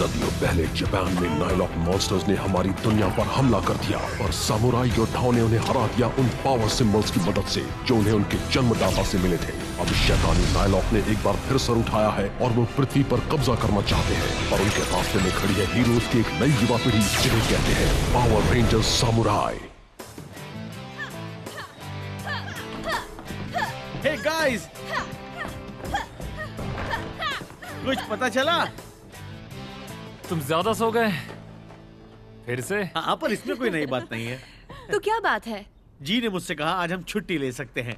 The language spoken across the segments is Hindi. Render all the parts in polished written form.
सदियों पहले जापान में नाइलॉक मॉन्स्टर्स ने हमारी दुनिया पर हमला कर दिया और सामुराई योद्धाओं ने उन्हें हरा दिया उन पावर सिंबल्स की मदद से जो उन्हें उनके जन्मदाता से मिले थे। अब शैतानी नाइलॉक ने एक बार फिर सर उठाया है और वो पृथ्वी पर कब्जा करना चाहते हैं और उनके रास्ते में खड़ी है हीरोज की एक नई युवा पीढ़ी जिन्हें कहते हैं power rangers samurai. Hey guys, कुछ पता चला? तुम ज्यादा सो गए फिर से? हाँ, पर इसमें कोई नई बात नहीं है। तो क्या बात है? जी ने मुझसे कहा आज हम छुट्टी ले सकते हैं।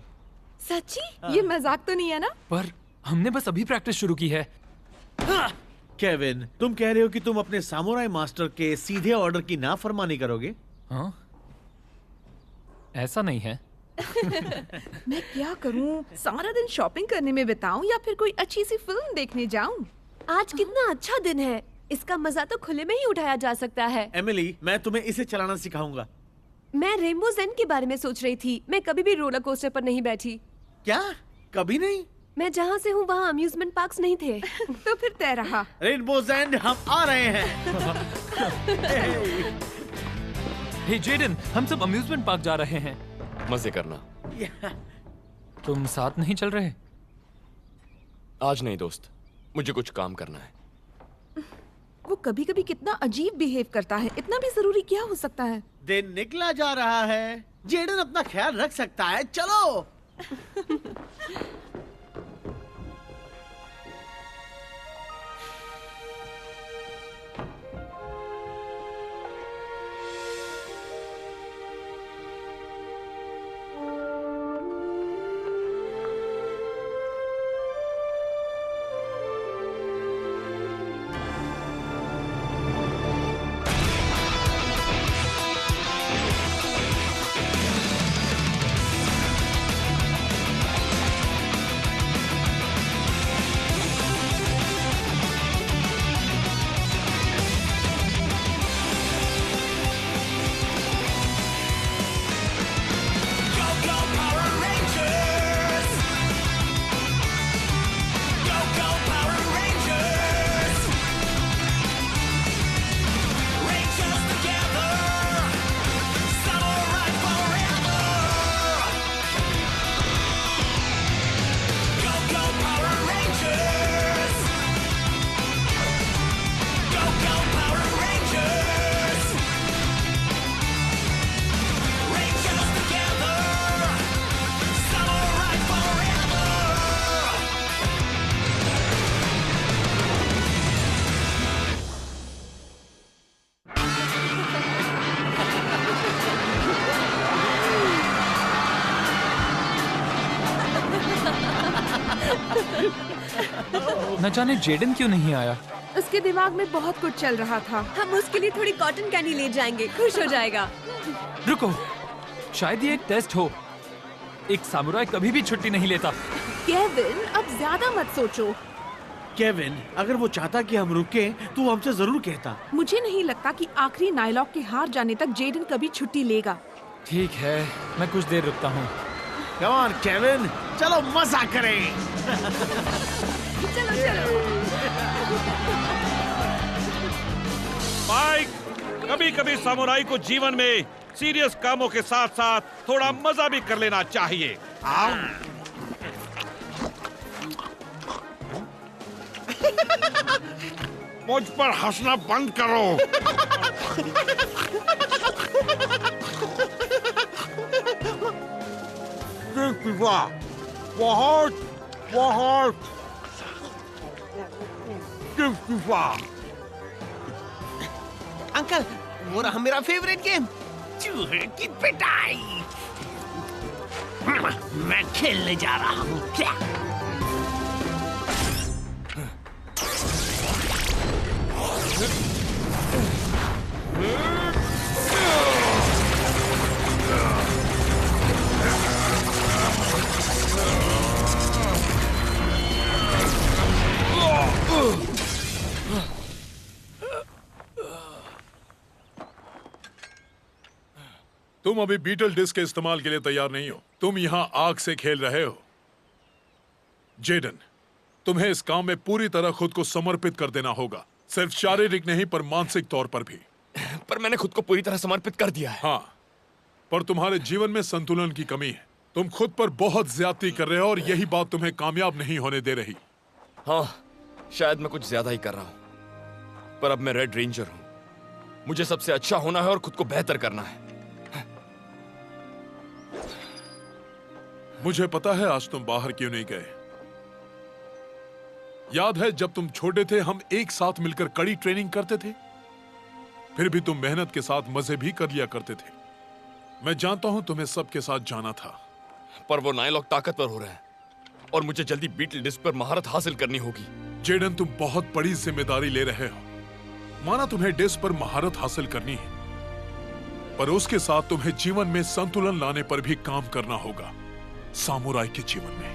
सच्ची? ये मजाक तो नहीं है ना? पर हमने बस अभी प्रैक्टिस शुरू की है। केविन, तुम कह रहे हो कि तुम अपने सामुराई मास्टर के सीधे ऑर्डर की नाफरमानी करोगे? हाँ, ऐसा नहीं है। मैं क्या करूं? सारा दिन शॉपिंग करने में बिताऊं या फिर कोई अच्छी सी फिल्म देखने जाऊं? आज कितना अच्छा दिन है, इसका मजा तो खुले में ही उठाया जा सकता है। एमिली, मैं तुम्हें इसे चलाना सिखाऊंगा। मैं रेनबो ज़ेन के बारे में सोच रही थी। मैं कभी भी रोलर कोस्टर पर नहीं बैठी। क्या? कभी नहीं? मैं जहाँ से हूँ वहाँ अम्यूजमेंट पार्क्स नहीं थे। तो फिर तय रहा। रेनबो ज़ेन, हम आ रहे हैं। हे जेडन, हम सब अम्यूजमेंट पार्क जा रहे हैं। मजे करना। तुम साथ नहीं चल रहे? आज नहीं दोस्त, मुझे कुछ काम करना है। वो कभी कभी कितना अजीब बिहेव करता है। इतना भी जरूरी क्या हो सकता है? दिन निकला जा रहा है। जेडन अपना ख्याल रख सकता है। चलो। न जाने जेडन क्यों नहीं आया। उसके दिमाग में बहुत कुछ चल रहा था। हम उसके लिए थोड़ी कॉटन कैंडी ले जाएंगे, खुश हो जाएगा। रुको, शायद ये एक टेस्ट हो। एक सामुराई कभी भी छुट्टी नहीं लेता। केविन, अब ज्यादा मत सोचो। केविन, अगर वो चाहता कि हम रुके तो वो हमसे जरूर कहता। मुझे नहीं लगता कि आखिरी नाइलॉक के हार जाने तक जेडन कभी छुट्टी लेगा। ठीक है, मैं कुछ देर रुकता हूँ। कम ऑन केविन, चलो मजा करें। चलो चलो। माइक, कभी कभी सामुराई को जीवन में सीरियस कामों के साथ साथ थोड़ा मजा भी कर लेना चाहिए। आओ। मुझ पर हंसना बंद करो। बहुत बहुत अंकल, वो रहा मेरा फेवरेट गेम, चूहे की पिटाई। मैं खेलने जा रहा हूँ। क्या? तुम अभी बीटल डिस्क के इस्तेमाल के लिए तैयार नहीं हो। तुम यहाँ आग से खेल रहे हो। जेडन, तुम्हें इस काम में पूरी तरह खुद को समर्पित कर देना होगा। सिर्फ शारीरिक नहीं पर मानसिक तौर पर भी। पर मैंने खुद को पूरी तरह समर्पित कर दिया है। हाँ, पर तुम्हारे जीवन में संतुलन की कमी है। तुम खुद पर बहुत ज्यादती कर रहे हो और यही बात तुम्हें कामयाब नहीं होने दे रही। हाँ, शायद मैं कुछ ज्यादा ही कर रहा हूं, पर अब मैं रेड रेंजर हूं। मुझे सबसे अच्छा होना है और खुद को बेहतर करना है। मुझे पता है आज तुम बाहर क्यों नहीं गए। याद है जब तुम छोटे थे हम एक साथ मिलकर कड़ी ट्रेनिंग करते थे, फिर भी तुम मेहनत के साथ मजे भी कर लिया करते थे। मैं जानता हूं तुम्हें सबके साथ जाना था, पर वो नायलॉक ताकतवर हो रहे हैं और मुझे जल्दी बीटल डिस्क पर महारत हासिल करनी होगी। जेडन, तुम बहुत बड़ी जिम्मेदारी ले रहे हो। माना तुम्हें डिस्क पर महारत हासिल करनी है, पर उसके साथ तुम्हें जीवन में संतुलन लाने पर भी काम करना होगा, सामुराई के जीवन में।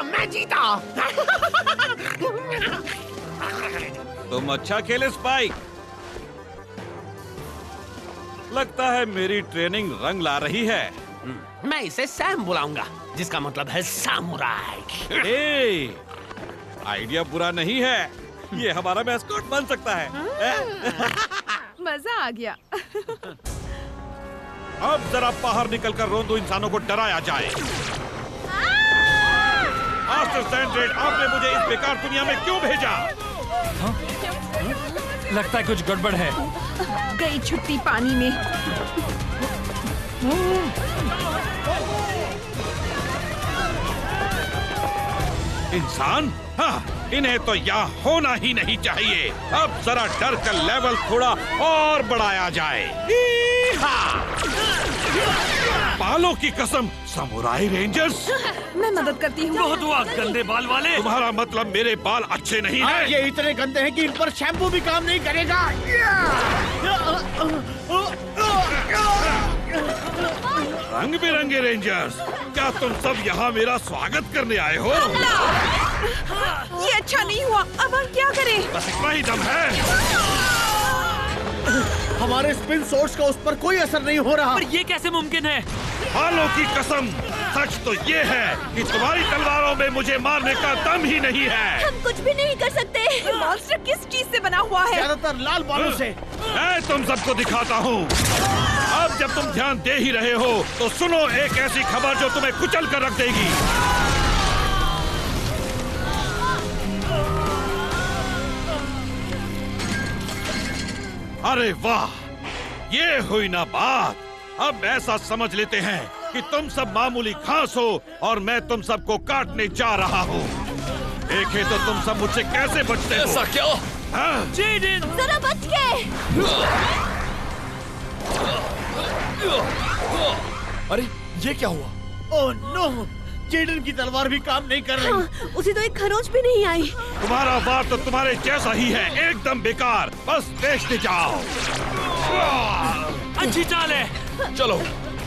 मैं जीता। तुम अच्छा खेले स्पाइक। लगता है मेरी ट्रेनिंग रंग ला रही है। मैं इसे सैम बुलाऊंगा, जिसका मतलब है सामुराई। ए, आइडिया बुरा नहीं है। ये हमारा मैस्कॉट बन सकता है। मजा आ गया। अब जरा बाहर निकलकर रोंदो इंसानों को डराया जाए। मास्टर सैंड्रेड, आपने मुझे इस बेकार दुनिया में क्यों भेजा? लगता है कुछ गड़बड़ है। गई छुट्टी पानी में। इंसान? हाँ, इन्हें तो यहाँ होना ही नहीं चाहिए। अब जरा डर का लेवल थोड़ा और बढ़ाया जाए। बालों की कसम, सामुराई रेंजर्स। मैं मदद करती हूँ। बहुत हुआ गंदे बाल वाले। तुम्हारा मतलब मेरे बाल अच्छे नहीं हैं? ये इतने गंदे हैं कि इन पर शैम्पू भी काम नहीं करेगा। रंग बिरंगे रेंजर्स, क्या तुम सब यहाँ मेरा स्वागत करने आए हो? ये अच्छा नहीं हुआ। अब हम क्या करें? बस इतना ही दम है। हमारे स्पिन सोर्स का उस पर कोई असर नहीं हो रहा। पर ये कैसे मुमकिन है? बालों की कसम, सच तो ये है कि तुम्हारी तलवारों में मुझे मारने का दम ही नहीं है। हम कुछ भी नहीं कर सकते। मॉन्स्टर किस चीज से बना हुआ है? ज्यादातर लाल बालों से। मैं तुम सबको दिखाता हूँ। अब जब तुम ध्यान दे ही रहे हो तो सुनो एक ऐसी खबर जो तुम्हें कुचल कर रख देगी। अरे वाह, ये हुई ना बात। अब ऐसा समझ लेते हैं कि तुम सब मामूली घास हो और मैं तुम सबको काटने जा रहा हूँ। देखे तो तुम सब मुझसे कैसे बचते हो। ऐसा क्या? हाँ? जरा बच के। अरे ये क्या हुआ? ओह नो, जेडन की तलवार भी काम नहीं कर रही। हाँ, उसे तो एक खरोच भी नहीं आई। तुम्हारा वार तो तुम्हारे जैसा ही है, एकदम बेकार। बस देखते जाओ। अच्छी चाल है। चलो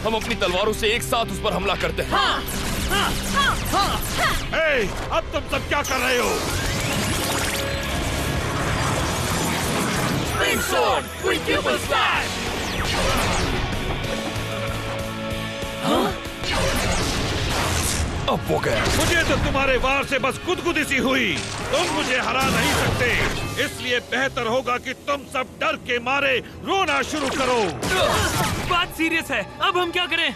हम अपनी तलवारों से एक साथ उस पर हमला करते हैं। ए, अब तुम सब क्या कर रहे हो? अब वो गया। मुझे तो तुम्हारे वार से बस गुदगुदी सी हुई। तुम मुझे हरा नहीं सकते, इसलिए बेहतर होगा कि तुम सब डर के मारे रोना शुरू करो। बात सीरियस है। अब हम क्या करें?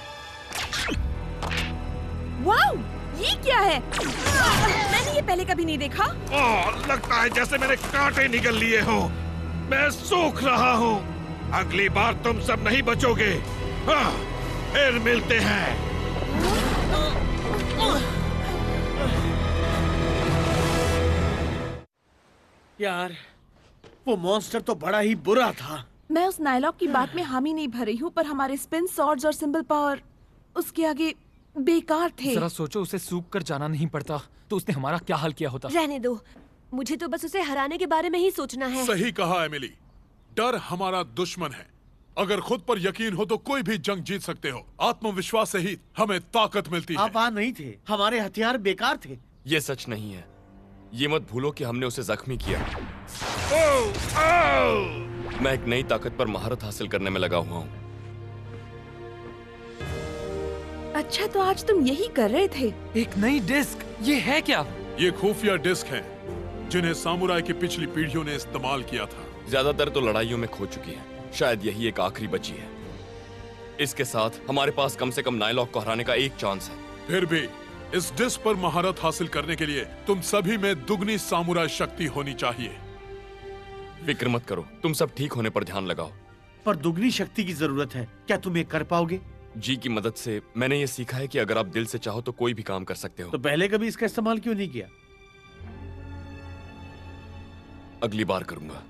वाओ, ये क्या है? मैंने ये पहले कभी नहीं देखा। ओह, लगता है जैसे मैंने कांटे निगल लिए हो। मैं सूख रहा हूँ। अगली बार तुम सब नहीं बचोगे। हाँ, फिर मिलते हैं। यार, वो मॉन्स्टर तो बड़ा ही बुरा था। मैं उस नायलॉक की बात में हामी नहीं भर रही हूँ, पर हमारे स्पिन सॉर्ड्स और सिंबल पावर उसके आगे बेकार थे। जरा सोचो, उसे सूख कर जाना नहीं पड़ता तो उसने हमारा क्या हाल किया होता। रहने दो, मुझे तो बस उसे हराने के बारे में ही सोचना है। सही कहा एमिली, डर हमारा दुश्मन है। अगर खुद पर यकीन हो तो कोई भी जंग जीत सकते हो। आत्मविश्वास से ही हमें ताकत मिलती है। आप वहाँ नहीं थे, हमारे हथियार बेकार थे। ये सच नहीं है। ये मत भूलो कि हमने उसे जख्मी किया। मैं एक नई ताकत पर महारत हासिल करने में लगा हुआ हूँ। अच्छा, तो आज तुम यही कर रहे थे? एक नई डिस्क, ये है क्या? ये खुफिया डिस्क हैं, जिन्हें सामुराई की पिछली पीढ़ियों ने इस्तेमाल किया था। ज्यादातर तो लड़ाइयों में खो चुकी है, शायद यही एक आखिरी बची है। इसके साथ हमारे पास कम से कम नाइलॉक को हराने का एक चांस है। फिर भी इस डिस्क पर महारत हासिल करने के लिए तुम सभी में दुगनी सामुराई शक्ति होनी चाहिए। फिक्र मत करो, तुम सब ठीक होने पर ध्यान लगाओ। पर दुगनी शक्ति की जरूरत है, क्या तुम ये कर पाओगे? जी की मदद से मैंने ये सीखा है कि अगर आप दिल से चाहो तो कोई भी काम कर सकते हो। तो पहले कभी इसका इस्तेमाल क्यों नहीं किया? अगली बार करूंगा।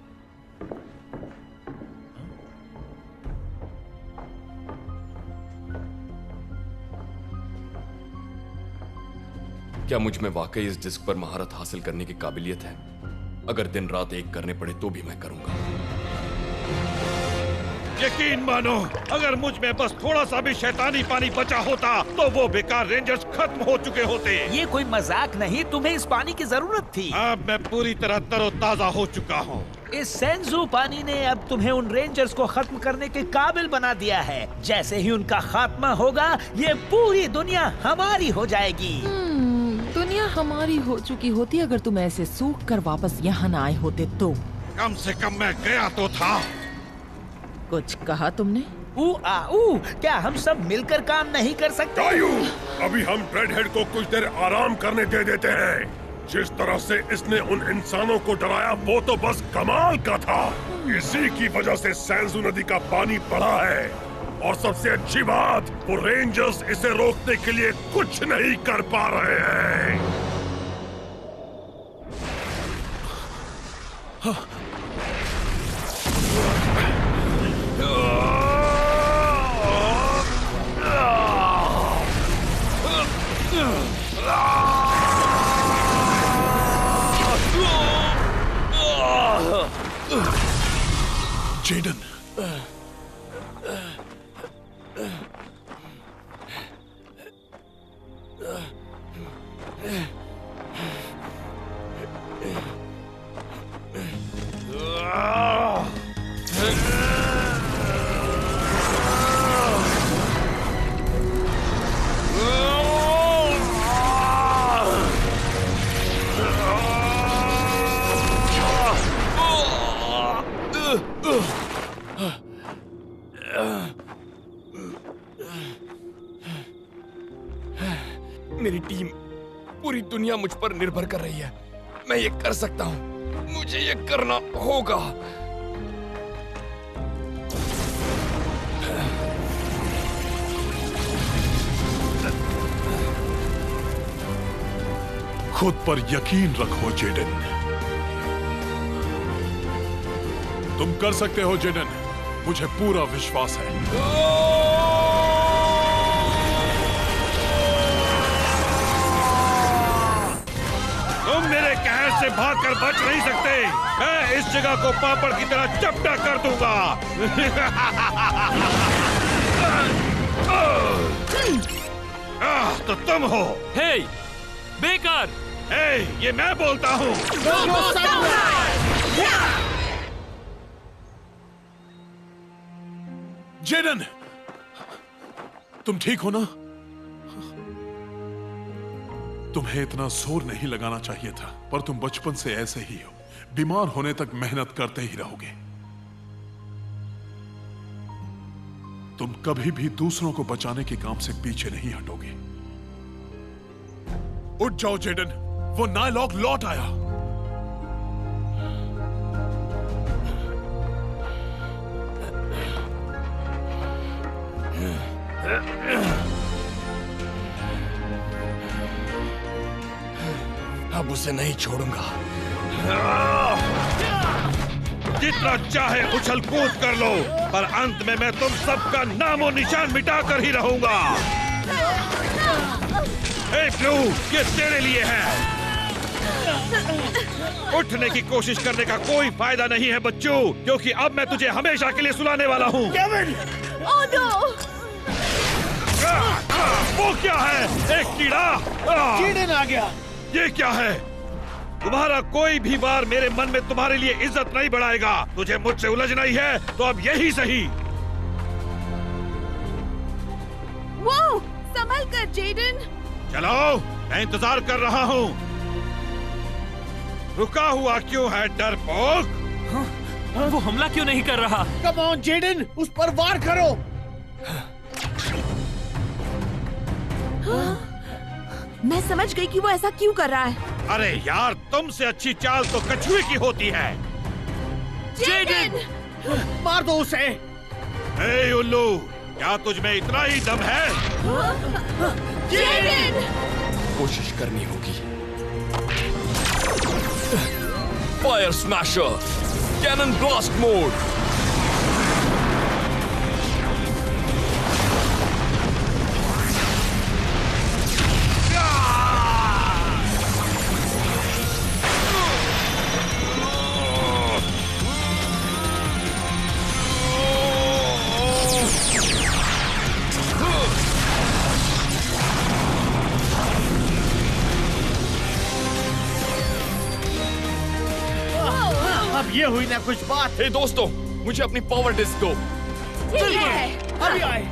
क्या मुझ में वाकई इस डिस्क पर महारत हासिल करने की काबिलियत है? अगर दिन रात एक करने पड़े तो भी मैं करूंगा। यकीन मानो, अगर मुझ में बस थोड़ा सा भी शैतानी पानी बचा होता तो वो बेकार रेंजर्स खत्म हो चुके होते। ये कोई मजाक नहीं, तुम्हें इस पानी की जरूरत थी। अब मैं पूरी तरह तरोताजा हो चुका हूँ। इस सेंजू पानी ने अब तुम्हें उन रेंजर्स को खत्म करने के काबिल बना दिया है। जैसे ही उनका खात्मा होगा, ये पूरी दुनिया हमारी हो जाएगी। दुनिया हमारी हो चुकी होती अगर तुम ऐसे सूख कर वापस यहाँ न आए होते तो। कम से कम मैं गया तो था। कुछ कहा तुमने? क्या हम सब मिलकर काम नहीं कर सकते? अभी हम रेडहेड को कुछ देर आराम करने दे देते हैं। जिस तरह से इसने उन इंसानों को डराया वो तो बस कमाल का था। इसी की वजह से सैंजू नदी का पानी बढ़ा है। और सबसे अच्छी बात, वो रेंजर्स इसे रोकने के लिए कुछ नहीं कर पा रहे हैं। जेडन, मेरी टीम, पूरी दुनिया मुझ पर निर्भर कर रही है। मैं ये कर सकता हूँ, मुझे ये करना होगा। खुद पर यकीन रखो जेडन। तुम कर सकते हो जेडन, मुझे पूरा विश्वास है। तुम मेरे कहर से भागकर बच नहीं सकते। मैं इस जगह को पापड़ की तरह चपटा कर दूंगा। तो तुम हो। हे, बेकार। हे, ये मैं बोलता हूँ। जेडन, तुम ठीक हो ना? तुम्हें इतना जोर नहीं लगाना चाहिए था, पर तुम बचपन से ऐसे ही हो। बीमार होने तक मेहनत करते ही रहोगे। तुम कभी भी दूसरों को बचाने के काम से पीछे नहीं हटोगे। उठ जाओ जेडन, वो नायलॉक लौट आया। अब उसे नहीं छोड़ूंगा। जितना चाहे उछल कूद कर लो, पर अंत में मैं तुम सबका नामो निशान मिटा कर ही रहूंगा। हे ब्लू, ये तेरे लिए है। उठने की कोशिश करने का कोई फायदा नहीं है बच्चों, क्योंकि अब मैं तुझे हमेशा के लिए सुलाने वाला हूँ। Oh no! वो क्या है? एक कीड़ा? जेडन आ गया। ये क्या है? तुम्हारा कोई भी बार मेरे मन में तुम्हारे लिए इज्जत नहीं बढ़ाएगा। तुझे मुझसे उलझना ही है तो अब यही सही। वो संभल कर जेडन। चलो, मैं इंतजार कर रहा हूँ। रुका हुआ क्यों है डरपोक? वो हमला क्यों नहीं कर रहा? कम ऑन जेडन, उस पर वार करो। मैं समझ गई कि वो ऐसा क्यों कर रहा है। अरे यार, तुमसे अच्छी चाल तो कछुए की होती है। जेडन! मार दो उसे। हे उल्लू, क्या तुझ में इतना ही दम है? जेडन! कोशिश करनी होगी। Fire smasher, cannon blast mode. अब ये हुई ना कुछ बात। हे दोस्तों, मुझे अपनी पावर डिस्क दो। ठीक है, अभी आए।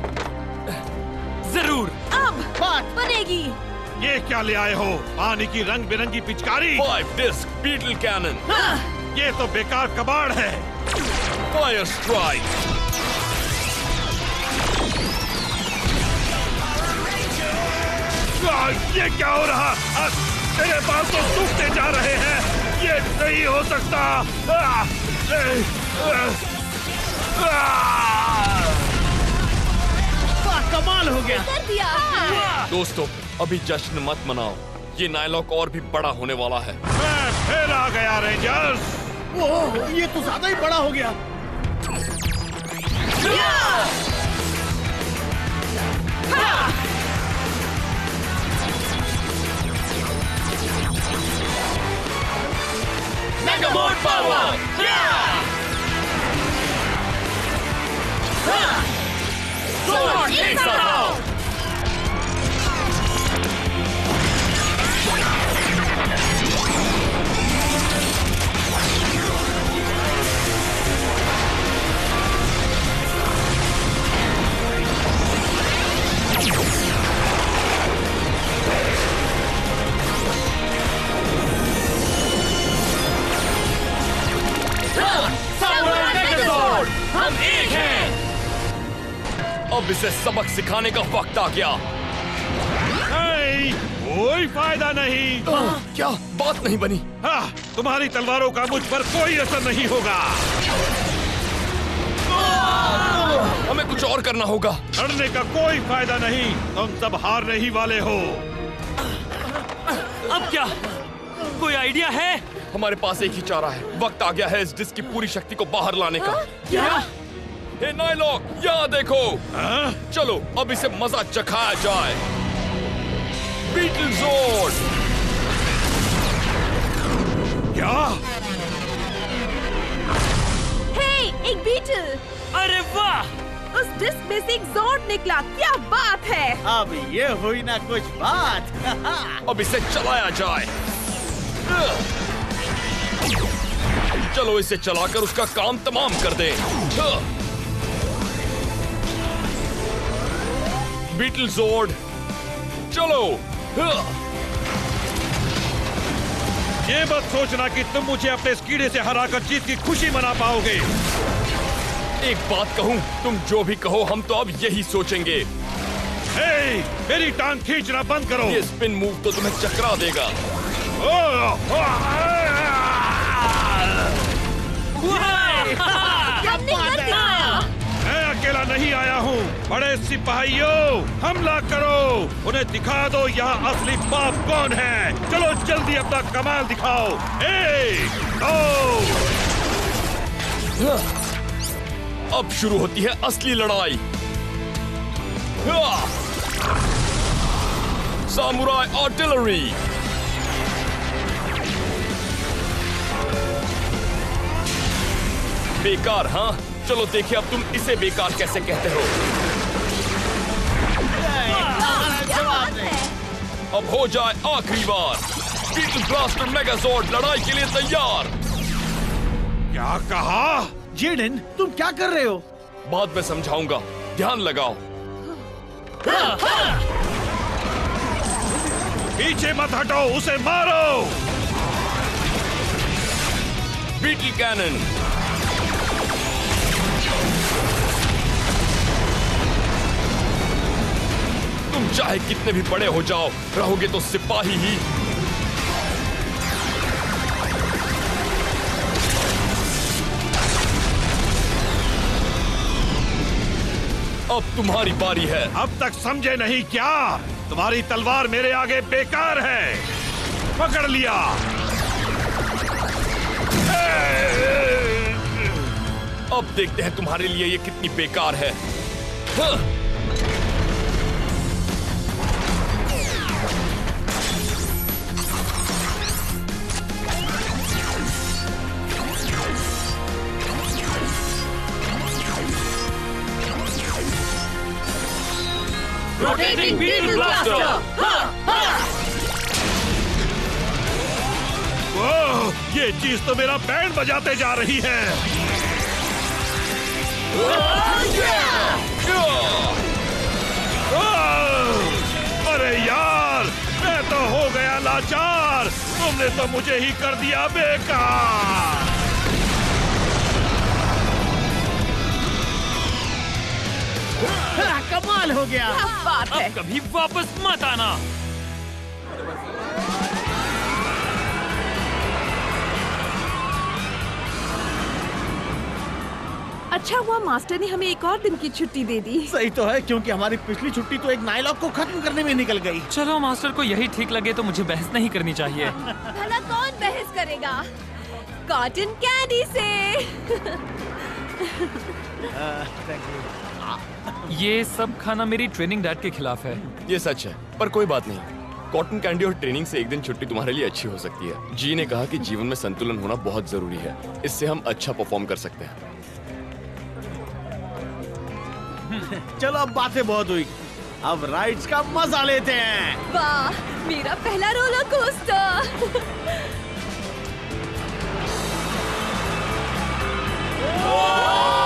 जरूर। अब बात बनेगी। ये क्या ले आए हो? पानी की रंग बिरंगी पिचकारी? 5 डिस्क बीटल कैनन। ये तो बेकार कबाड़ है। Fire strike. ये क्या हो रहा? तेरे बाल तो सूखते जा रहे हैं। ये नहीं हो सकता। वाह, कमाल हो गया। कर दिया। दोस्तों, अभी जश्न मत मनाओ। ये नाइलॉक और भी बड़ा होने वाला है। मैं फिर आ गया रेंजर्स। ओह, ये तो ज्यादा ही बड़ा हो गया। Mega mode power. Sword inside out. हम एक हैं। अब इसे सबक सिखाने का वक्त आ गया। नहीं, कोई फायदा नहीं। क्या बात नहीं बनी? हाँ, तुम्हारी तलवारों का मुझ पर कोई असर नहीं होगा। हमें कुछ और करना होगा। लड़ने का कोई फायदा नहीं। तुम सब हारने ही वाले हो। अब क्या? कोई आइडिया है? हमारे पास एक ही चारा है। वक्त आ गया है इस डिस्क की पूरी शक्ति को बाहर लाने का। क्या? हे नाइलॉक, यहाँ देखो। हाँ? चलो, अब इसे मजा चखाया जाए। बीटल जोर्ड। क्या? हे, एक बीटल। अरे वाह! उस डिस्क में से एक जोर्ड निकला। क्या बात है? अब ये हुई ना कुछ बात। अब इसे चलाया जाए। चलो, इसे चलाकर उसका काम तमाम कर दें। बीटल जोर्ड, चलो। ये मत सोचना कि तुम मुझे अपने इस कीड़े से हराकर जीत की खुशी मना पाओगे। एक बात कहूं, तुम जो भी कहो हम तो अब यही सोचेंगे। हे, मेरी टांग खींचना बंद करो। ये स्पिन मूव तो तुम्हें चकरा देगा। हमने कर दिखाया। मैं अकेला नहीं आया हूँ। बड़े सिपाहियों, हमला करो। उन्हें दिखा दो यहाँ असली बाप कौन है। चलो जल्दी अपना कमाल दिखाओ। 1, 2। अब शुरू होती है असली लड़ाई। Samurai artillery. बेकार, हाँ? चलो देखिए अब तुम इसे बेकार कैसे कहते हो। अब हो जाए आखिरी बार। बीटल ब्लास्टर मेगाजॉर्ड लड़ाई के लिए तैयार। क्या कहा? जेडन, तुम क्या कर रहे हो? बाद में समझाऊंगा, ध्यान लगाओ। पीछे मत हटो, उसे मारो। Beetle cannon. तुम चाहे कितने भी बड़े हो जाओ, रहोगे तो सिपाही ही। अब तुम्हारी बारी है। अब तक समझे नहीं क्या? तुम्हारी तलवार मेरे आगे बेकार है। पकड़ लिया। अब देखते हैं तुम्हारे लिए ये कितनी बेकार है। हाँ। Rotating beetle blaster. ओह, ये चीज तो मेरा बैंड बजाते जा रही है। अरे यार, मैं तो हो गया लाचार। तुमने तो मुझे ही कर दिया बेकार। कमाल हो गया। क्या बात है। अब कभी वापस मत आना। अच्छा हुआ मास्टर ने हमें एक और दिन की छुट्टी दे दी। सही तो है, क्योंकि हमारी पिछली छुट्टी तो एक नाइलॉक को खत्म करने में निकल गई। चलो मास्टर को यही ठीक लगे तो मुझे बहस नहीं करनी चाहिए। भला कौन बहस करेगा? कॉटन कैंडी से। ये सब खाना मेरी ट्रेनिंग डाइट के खिलाफ है। ये सच है, पर कोई बात नहीं। कॉटन कैंडी और ट्रेनिंग से एक दिन छुट्टी तुम्हारे लिए अच्छी हो सकती है। जी ने कहा कि जीवन में संतुलन होना बहुत जरूरी है। इससे हम अच्छा परफॉर्म कर सकते हैं। चलो अब बातें बहुत हुई, अब राइड्स का मजा लेते हैं। वाह, मेरा पहला रोलर कोस्टर। Oh!